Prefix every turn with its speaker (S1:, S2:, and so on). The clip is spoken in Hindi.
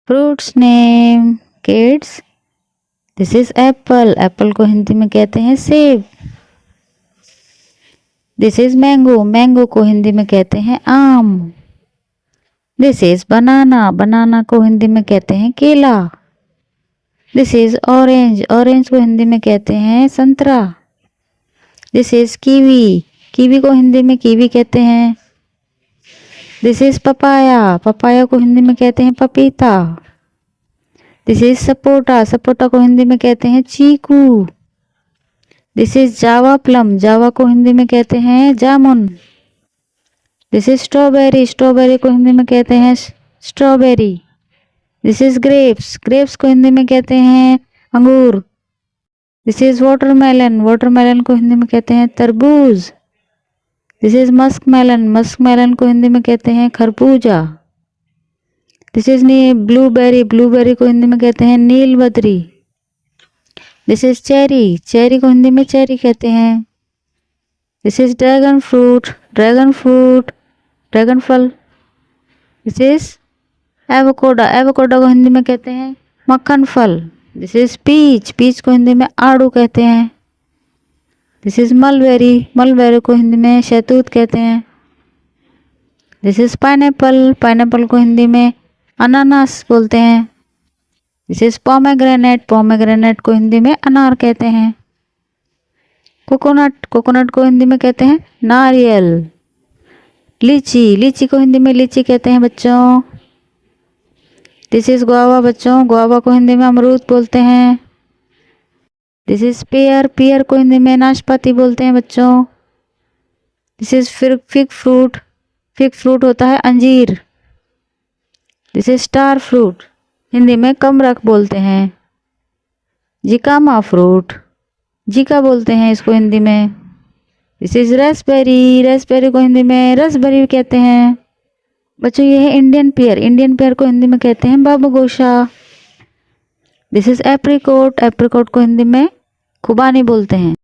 S1: Fruits name kids, this is Apple, Apple को हिंदी में कहते हैं सेब। दिस इज मैंगो, मैंगो को हिंदी में कहते हैं आम। दिस इज बनाना, बनाना को हिंदी में कहते हैं केला। दिस इज ऑरेंज, ऑरेंज को हिंदी में कहते हैं संतरा। दिस इज कीवी, कीवी को हिंदी में कीवी कहते हैं। दिस इज पपाया, पपाया को हिंदी में कहते हैं पपीता। दिस इज सपोटा, सपोटा को हिंदी में कहते हैं चीकू। दिस इज जावा प्लम, जावा को हिंदी में कहते हैं जामुन। दिस इज स्ट्रॉबेरी, स्ट्रॉबेरी को हिंदी में कहते हैं strawberry. This is grapes, grapes को हिंदी में कहते हैं अंगूर। दिस इज वाटरमेलन, वाटरमेलन को हिंदी में कहते हैं तरबूज। दिस इज मस्कमेलन, मस्कमेलन को हिंदी में कहते हैं खरबूजा। दिस इज ब्लूबेरी, ब्लूबेरी को हिंदी में कहते हैं नीलबद्री। दिस इज चेरी, चेरी को हिंदी में चेरी कहते हैं। This is dragon fruit, dragon fruit, dragon फल। दिस इज एवोकाडो, एवोकाडो को हिंदी में कहते हैं मक्खन फल। दिस इज पीच, पीच को हिंदी में आड़ू कहते हैं। दिस इज मलबेरी, मलबेरी को हिंदी में शहतूत कहते हैं। दिस इज पाइनएप्पल, पाइनएप्पल को हिंदी में अनानास बोलते हैं। दिस इज पोमेग्रेनेट, पोमेग्रेनेट को हिंदी में अनार कहते हैं। कोकोनट, कोकोनट को हिंदी में कहते हैं नारियल। लीची, लीची को हिंदी में लीची कहते हैं बच्चों। दिस इज गुआवा, बच्चों गुआवा को हिंदी में अमरूद बोलते हैं। दिस इज पेयर, पेयर को हिंदी में नाशपाती बोलते हैं बच्चों। This is fig fruit, fig fruit होता है अंजीर। This is star fruit, Hindi में कमरख बोलते हैं। जिकामा फ्रूट, जीका बोलते हैं इसको हिंदी में। दिस इज रेसबेरी, रेसबेरी को हिंदी में रसबेरी कहते हैं बच्चों। ये है इंडियन पेयर, इंडियन पेयर को हिंदी में कहते हैं बाबूगोशा। दिस इज एप्रिकॉट, एप्रिकॉट को हिंदी में खुबानी बोलते हैं।